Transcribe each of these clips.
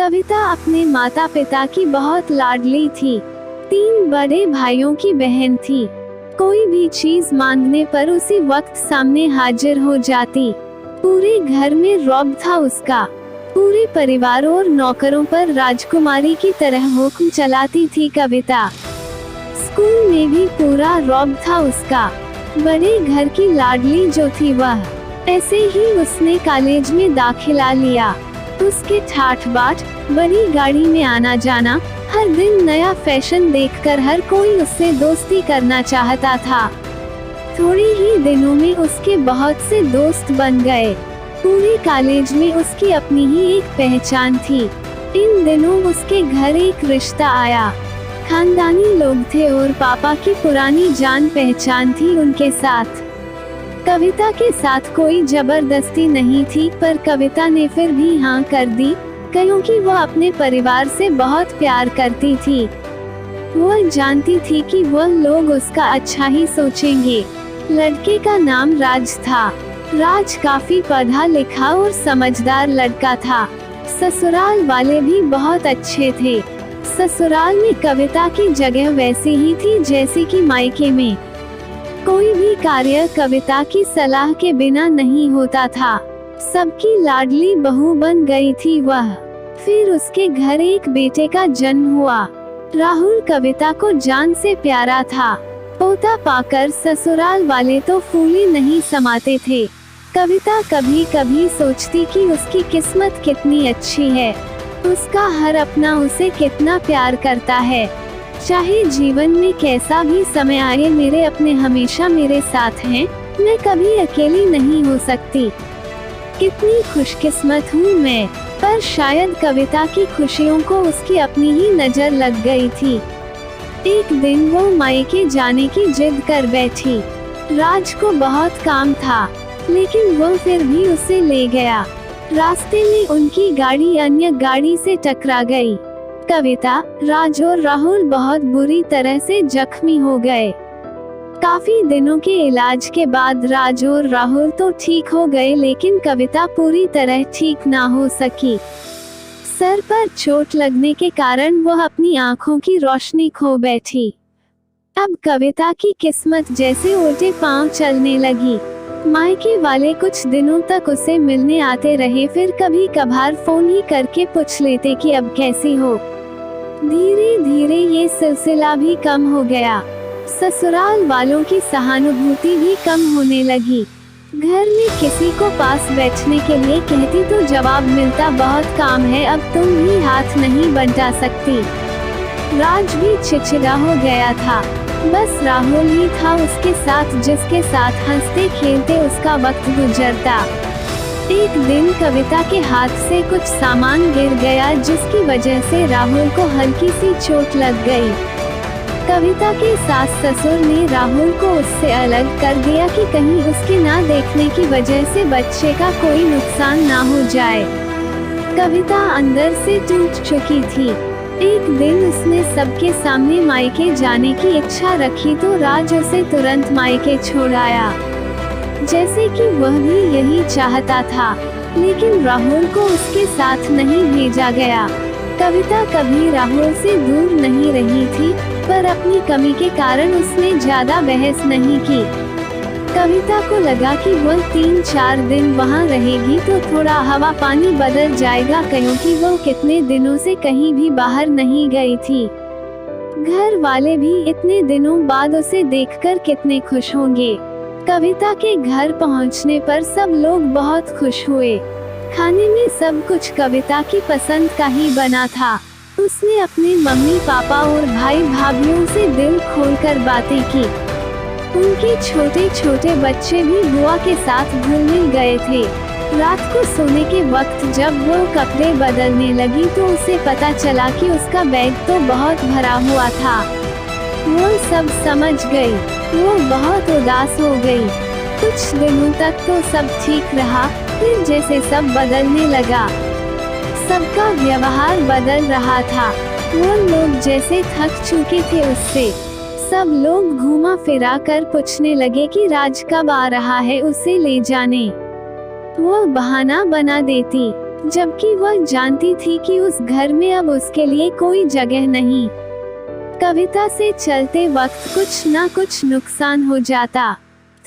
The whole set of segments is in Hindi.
कविता अपने माता पिता की बहुत लाडली थी। 3 बड़े भाइयों की बहन थी। कोई भी चीज मांगने पर उसी वक्त सामने हाजिर हो जाती। पूरे घर में रौब था उसका। पूरे परिवार और नौकरों पर राजकुमारी की तरह हुक्म चलाती थी कविता। स्कूल में भी पूरा रौब था उसका। बड़े घर की लाडली जो थी वह। ऐसे ही उसने कॉलेज में दाखिला लिया। उसके ठाठ बाट, बड़ी गाड़ी में आना जाना, हर दिन नया फैशन देखकर हर कोई उससे दोस्ती करना चाहता था। थोड़े ही दिनों में उसके बहुत से दोस्त बन गए। पूरे कॉलेज में उसकी अपनी ही एक पहचान थी। इन दिनों उसके घर एक रिश्ता आया। खानदानी लोग थे और पापा की पुरानी जान पहचान थी उनके साथ। कविता के साथ कोई जबरदस्ती नहीं थी, पर कविता ने फिर भी हाँ कर दी, क्योंकि वह अपने परिवार से बहुत प्यार करती थी। वह जानती थी कि वह लोग उसका अच्छा ही सोचेंगे। लड़के का नाम राज था। राज काफी पढ़ा लिखा और समझदार लड़का था। ससुराल वाले भी बहुत अच्छे थे। ससुराल में कविता की जगह वैसी ही थी जैसी कि मायके में। कोई भी कार्य कविता की सलाह के बिना नहीं होता था। सबकी लाडली बहू बन गई थी वह। फिर उसके घर एक बेटे का जन्म हुआ। राहुल कविता को जान से प्यारा था। पोता पाकर ससुराल वाले तो फूली नहीं समाते थे। कविता कभी कभी सोचती कि उसकी किस्मत कितनी अच्छी है। उसका हर अपना उसे कितना प्यार करता है। चाहे जीवन में कैसा भी समय आए, मेरे अपने हमेशा मेरे साथ हैं। मैं कभी अकेली नहीं हो सकती। कितनी खुशकिस्मत हूँ मैं। पर शायद कविता की खुशियों को उसकी अपनी ही नजर लग गई थी। एक दिन वो मायके जाने की जिद कर बैठी। राज को बहुत काम था, लेकिन वो फिर भी उसे ले गया। रास्ते में उनकी गाड़ी अन्य गाड़ी से टकरा गई। कविता, राज और राहुल बहुत बुरी तरह से जख्मी हो गए। काफी दिनों के इलाज के बाद राज और राहुल तो ठीक हो गए, लेकिन कविता पूरी तरह ठीक ना हो सकी। सर पर चोट लगने के कारण वह अपनी आंखों की रोशनी खो बैठी। अब कविता की किस्मत जैसे उल्टे पांव चलने लगी। मायके वाले कुछ दिनों तक उसे मिलने आते रहे, फिर कभी कभार फोन ही करके पूछ लेते कि अब कैसी हो। धीरे धीरे ये सिलसिला भी कम हो गया। ससुराल वालों की सहानुभूति भी कम होने लगी। घर में किसी को पास बैठने के लिए कहती तो जवाब मिलता, बहुत काम है, अब तुम भी हाथ नहीं बंटा सकती। राज भी चिड़चिड़ा हो गया था। बस राहुल ही था उसके साथ, जिसके साथ हंसते खेलते उसका वक्त गुजरता। एक दिन कविता के हाथ से कुछ सामान गिर गया, जिसकी वजह से राहुल को हल्की सी चोट लग गई। कविता के सास ससुर ने राहुल को उससे अलग कर दिया कि कहीं उसके ना देखने की वजह से बच्चे का कोई नुकसान ना हो जाए। कविता अंदर से टूट चुकी थी। एक दिन उसने सबके सामने मायके जाने की इच्छा रखी तो राज उसे तुरंत मायके छोड़ आया, जैसे कि वह भी यही चाहता था। लेकिन राहुल को उसके साथ नहीं भेजा गया। कविता कभी राहुल से दूर नहीं रही थी, पर अपनी कमी के कारण उसने ज्यादा बहस नहीं की। कविता को लगा कि वह 3-4 दिन वहाँ रहेगी तो थोड़ा हवा पानी बदल जाएगा, क्योंकि वो कितने दिनों से कहीं भी बाहर नहीं गई थी। घर वाले भी इतने दिनों बाद उसे देखकर कितने खुश होंगे। कविता के घर पहुंचने पर सब लोग बहुत खुश हुए। खाने में सब कुछ कविता की पसंद का ही बना था। उसने अपने मम्मी पापा और भाई भाभीओं से दिल खोलकर बातें की। उनके छोटे छोटे बच्चे भी बुआ के साथ घुल मिल गए थे। रात को सोने के वक्त जब वो कपड़े बदलने लगी तो उसे पता चला कि उसका बैग तो बहुत भरा हुआ था। वो सब समझ गई। वो बहुत उदास हो गई। कुछ दिनों तक तो सब ठीक रहा, फिर जैसे सब बदलने लगा। सबका व्यवहार बदल रहा था। वो लोग जैसे थक चुके थे उससे। सब लोग घुमा फिरा कर पूछने लगे कि राज कब आ रहा है उसे ले जाने। वो बहाना बना देती, जबकि वह जानती थी कि उस घर में अब उसके लिए कोई जगह नहीं। कविता से चलते वक्त कुछ ना कुछ नुकसान हो जाता।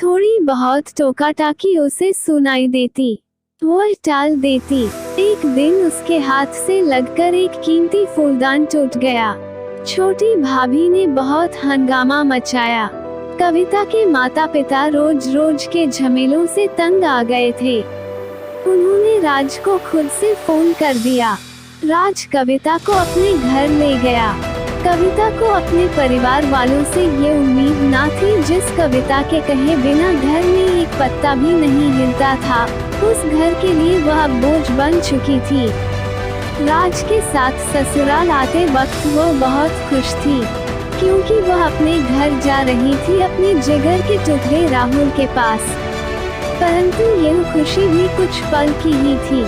थोड़ी बहुत टोका-टाकी उसे सुनाई देती। वह टाल देती। एक दिन उसके हाथ से लगकर एक कीमती फूलदान टूट गया। छोटी भाभी ने बहुत हंगामा मचाया। कविता के माता पिता रोज रोज के झमेलों से तंग आ गए थे। उन्होंने राज को खुद से फोन कर दिया। राज कविता को अपने घर ले गया। कविता को अपने परिवार वालों से ये उम्मीद ना थी, जिस कविता के कहे बिना घर में एक पत्ता भी नहीं हिलता था, उस घर के लिए वह बोझ बन चुकी थी। राज के साथ ससुराल आते वक्त वो बहुत खुश थी, क्योंकि वह अपने घर जा रही थी, अपने जिगर के टुकड़े राहुल के पास। परंतु यह खुशी भी कुछ पल की ही थी।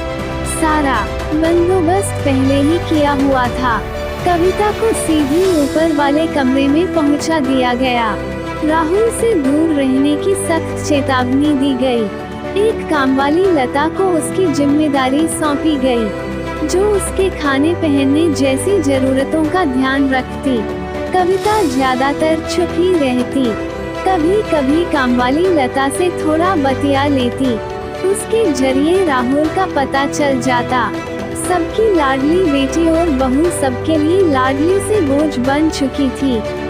सारा बंदोबस्त पहले ही किया हुआ था। कविता को सीधी ऊपर वाले कमरे में पहुंचा दिया गया। राहुल से दूर रहने की सख्त चेतावनी दी गई। एक कामवाली लता को उसकी जिम्मेदारी सौंपी गई, जो उसके खाने पहनने जैसी जरूरतों का ध्यान रखती। कविता ज्यादातर चुप ही रहती। कभी कभी कामवाली लता से थोड़ा बतिया लेती। उसके जरिए राहुल का पता चल जाता। सबकी लाडली बेटी और बहू सबके लिए लाडली से बोझ बन चुकी थी।